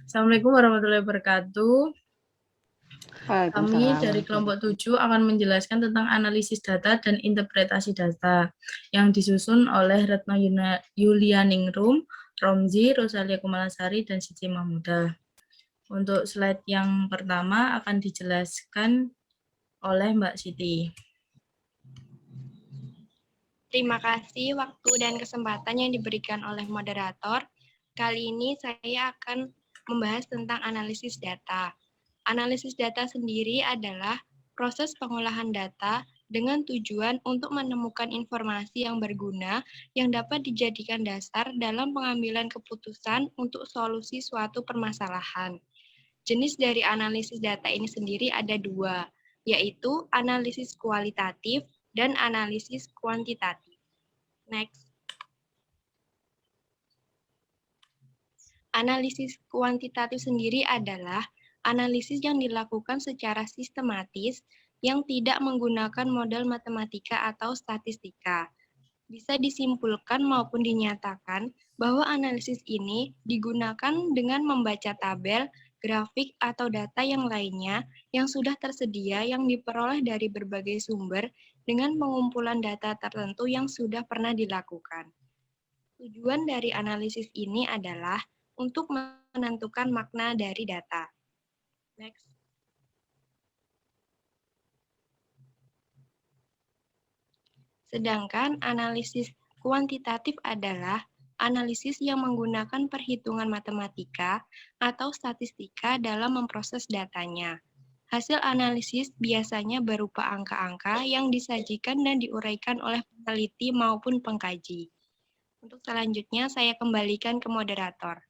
Assalamualaikum warahmatullahi wabarakatuh. Kami Waalaikumsalam. dari kelompok 7 akan menjelaskan tentang analisis data dan interpretasi data yang disusun oleh Retno Yulianingrum, Romzi, Rosalia Kumalasari, dan Siti Mahmudah. Untuk slide yang pertama akan dijelaskan oleh Mbak Siti. Terima kasih waktu dan kesempatan yang diberikan oleh moderator. Kali ini saya akan membahas tentang analisis data. Analisis data sendiri adalah proses pengolahan data dengan tujuan untuk menemukan informasi yang berguna yang dapat dijadikan dasar dalam pengambilan keputusan untuk solusi suatu permasalahan. Jenis dari analisis data ini sendiri ada dua, yaitu analisis kualitatif dan analisis kuantitatif. Next. Analisis kuantitatif sendiri adalah analisis yang dilakukan secara sistematis yang tidak menggunakan model matematika atau statistika. Bisa disimpulkan maupun dinyatakan bahwa analisis ini digunakan dengan membaca tabel, grafik, atau data yang lainnya yang sudah tersedia yang diperoleh dari berbagai sumber dengan pengumpulan data tertentu yang sudah pernah dilakukan. Tujuan dari analisis ini adalah untuk menentukan makna dari data. Next. Sedangkan analisis kuantitatif adalah analisis yang menggunakan perhitungan matematika atau statistika dalam memproses datanya. Hasil analisis biasanya berupa angka-angka yang disajikan dan diuraikan oleh peneliti maupun pengkaji. Untuk selanjutnya saya kembalikan ke moderator.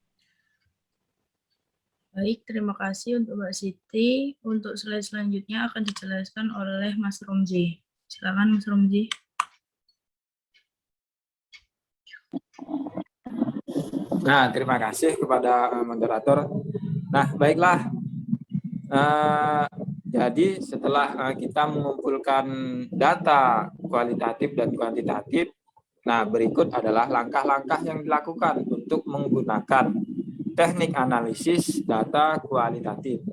Baik, terima kasih untuk Mbak Siti. Untuk slide selanjutnya akan dijelaskan oleh Mas Romzi. Silakan Mas Romzi. Nah, terima kasih kepada moderator. Nah, baiklah. Jadi setelah kita mengumpulkan data kualitatif dan kuantitatif, nah berikut adalah langkah-langkah yang dilakukan untuk menggunakan teknik analisis data kualitatif.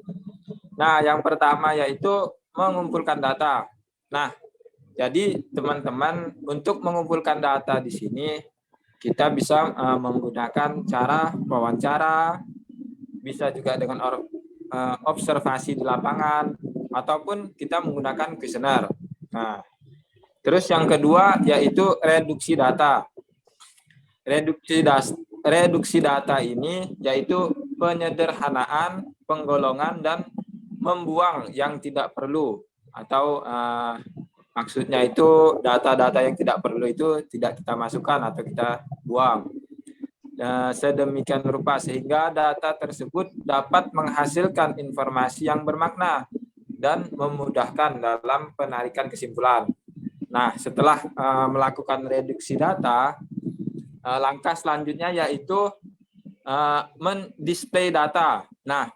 Nah, yang pertama yaitu mengumpulkan data. Nah, jadi teman-teman untuk mengumpulkan data di sini kita bisa menggunakan cara wawancara, bisa juga dengan observasi di lapangan, ataupun kita menggunakan kuesioner. Nah, terus yang kedua yaitu reduksi data. Reduksi data ini yaitu penyederhanaan, penggolongan, dan membuang yang tidak perlu. Atau maksudnya itu data-data yang tidak perlu itu tidak kita masukkan atau kita buang. Sedemikian rupa sehingga data tersebut dapat menghasilkan informasi yang bermakna dan memudahkan dalam penarikan kesimpulan. Nah, setelah melakukan reduksi data, langkah selanjutnya yaitu mendisplay data. Nah,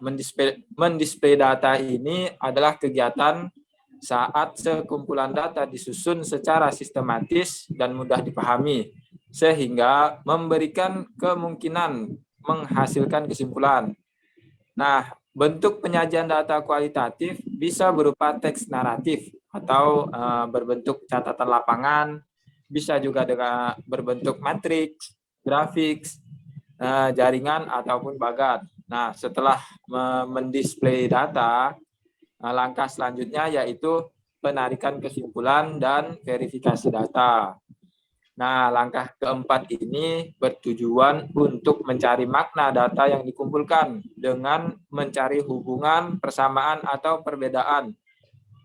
mendisplay data ini adalah kegiatan saat sekumpulan data disusun secara sistematis dan mudah dipahami, sehingga memberikan kemungkinan menghasilkan kesimpulan. Nah, bentuk penyajian data kualitatif bisa berupa teks naratif atau berbentuk catatan lapangan, bisa juga dengan berbentuk matriks, grafik, jaringan, ataupun bagan. Nah, setelah mendisplay data, langkah selanjutnya yaitu penarikan kesimpulan dan verifikasi data. Nah, langkah keempat ini bertujuan untuk mencari makna data yang dikumpulkan dengan mencari hubungan, persamaan, atau perbedaan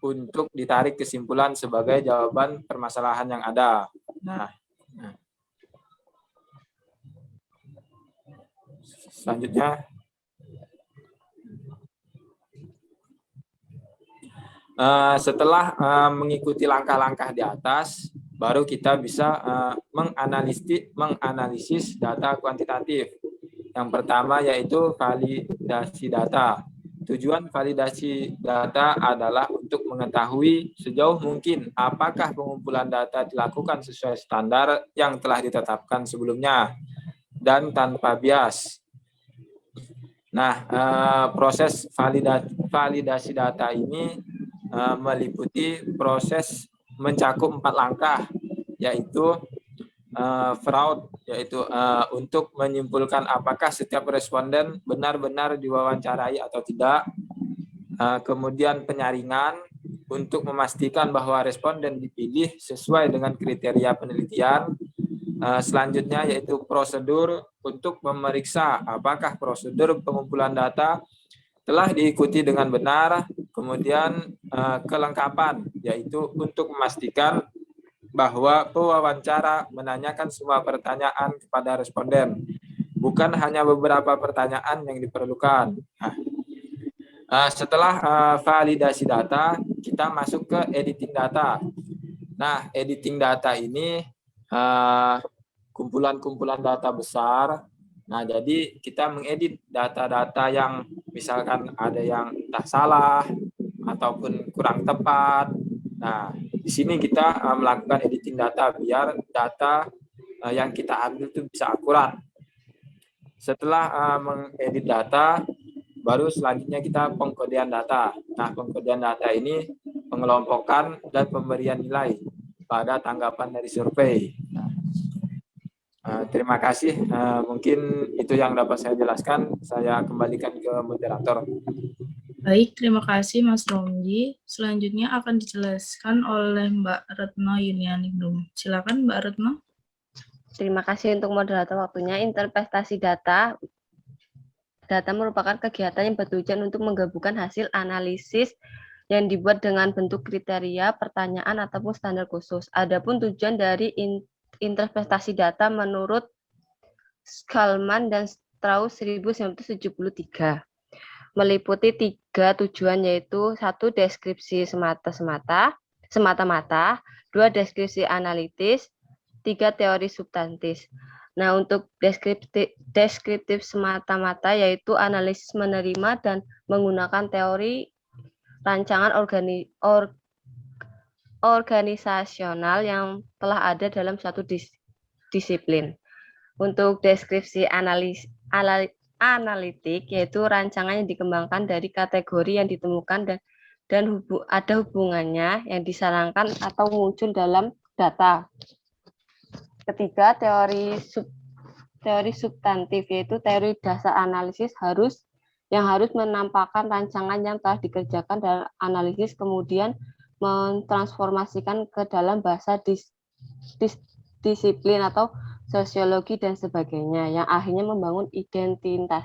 untuk ditarik kesimpulan sebagai jawaban permasalahan yang ada. Nah. Selanjutnya, setelah mengikuti langkah-langkah di atas, baru kita bisa menganalisis data kuantitatif. Yang pertama yaitu validasi data. Tujuan validasi data adalah untuk mengetahui sejauh mungkin apakah pengumpulan data dilakukan sesuai standar yang telah ditetapkan sebelumnya dan tanpa bias. Nah, proses validasi data ini meliputi proses mencakup 4 langkah, yaitu fraud, yaitu untuk menyimpulkan apakah setiap responden benar-benar diwawancarai atau tidak. Kemudian penyaringan untuk memastikan bahwa responden dipilih sesuai dengan kriteria penelitian. Selanjutnya yaitu prosedur untuk memeriksa apakah prosedur pengumpulan data telah diikuti dengan benar. Kemudian kelengkapan, yaitu untuk memastikan bahwa pewawancara menanyakan semua pertanyaan kepada responden, bukan hanya beberapa pertanyaan yang diperlukan. Setelah validasi data, kita masuk ke editing data. Nah, editing data ini kumpulan-kumpulan data besar. Nah, jadi kita mengedit data-data yang misalkan ada yang entah salah ataupun kurang tepat. Nah, di sini kita melakukan editing data biar data yang kita ambil itu bisa akurat. Setelah mengedit data, baru selanjutnya kita pengkodean data. Nah, pengkodean data ini pengelompokan dan pemberian nilai pada tanggapan dari survei. Terima kasih. Mungkin itu yang dapat saya jelaskan. Saya kembalikan ke moderator. Baik, terima kasih Mas Romji. Selanjutnya akan dijelaskan oleh Mbak Retno Yunianingrum. Silakan Mbak Retno. Terima kasih untuk moderator waktunya. Interpretasi data. Data merupakan kegiatan yang bertujuan untuk menggabungkan hasil analisis yang dibuat dengan bentuk kriteria, pertanyaan, ataupun standar khusus. Adapun tujuan dari interpretasi data menurut Schallman dan Strauss 1973 meliputi 3 tujuan, yaitu 1. Deskripsi semata-mata, 2. Deskripsi analitis, 3. Teori substantif. Nah, untuk deskriptif semata-mata yaitu analisis menerima dan menggunakan teori rancangan organisasional yang telah ada dalam suatu disiplin. Untuk deskripsi analitik yaitu rancangan yang dikembangkan dari kategori yang ditemukan dan ada hubungannya yang disarankan atau muncul dalam data. Ketiga, teori substantif yaitu teori dasar analisis yang harus menampakkan rancangan yang telah dikerjakan dalam analisis kemudian mentransformasikan ke dalam bahasa disiplin atau sosiologi dan sebagainya yang akhirnya membangun identitas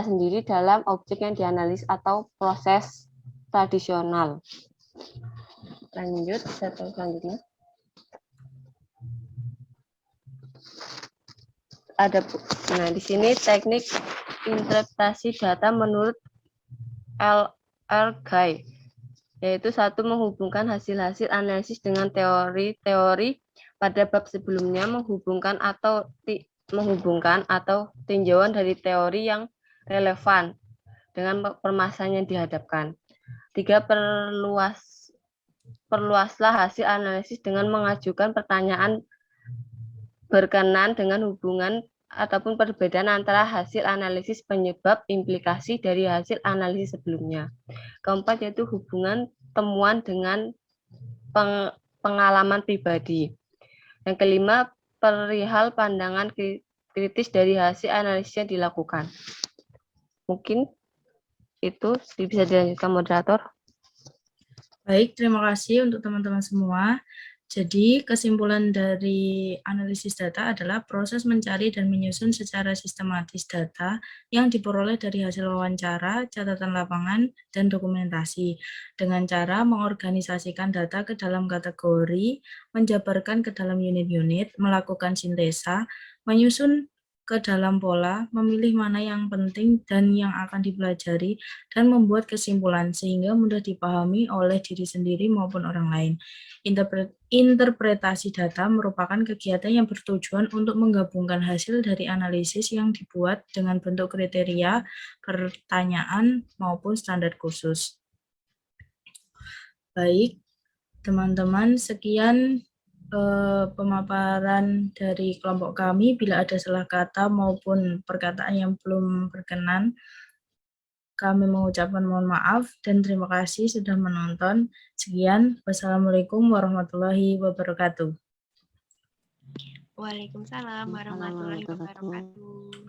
sendiri dalam objek yang dianalisis atau proses tradisional. Lanjut, selanjutnya. Nah, di sini teknik interpretasi data menurut L.R. Guy, yaitu 1. Menghubungkan hasil-hasil analisis dengan teori-teori pada bab sebelumnya, menghubungkan atau tinjauan dari teori yang relevan dengan permasalahan yang dihadapkan. 3. Perluaslah hasil analisis dengan mengajukan pertanyaan berkenan dengan hubungan ataupun perbedaan antara hasil analisis penyebab implikasi dari hasil analisis sebelumnya. 4. Yaitu hubungan temuan dengan pengalaman pribadi. Yang 5. Perihal pandangan kritis dari hasil analisis yang dilakukan. Mungkin itu bisa dilanjutkan moderator. Baik, terima kasih untuk teman-teman semua. Jadi, kesimpulan dari analisis data adalah proses mencari dan menyusun secara sistematis data yang diperoleh dari hasil wawancara, catatan lapangan, dan dokumentasi, dengan cara mengorganisasikan data ke dalam kategori, menjabarkan ke dalam unit-unit, melakukan sintesa, menyusun ke dalam pola, memilih mana yang penting dan yang akan dipelajari, dan membuat kesimpulan sehingga mudah dipahami oleh diri sendiri maupun orang lain. Interpretasi data merupakan kegiatan yang bertujuan untuk menggabungkan hasil dari analisis yang dibuat dengan bentuk kriteria, pertanyaan, maupun standar khusus. Baik, teman-teman, sekian pemaparan dari kelompok kami. Bila ada salah kata maupun perkataan yang belum berkenan, kami mengucapkan mohon maaf dan terima kasih sudah menonton. Sekian, wassalamualaikum warahmatullahi wabarakatuh. Waalaikumsalam warahmatullahi wabarakatuh.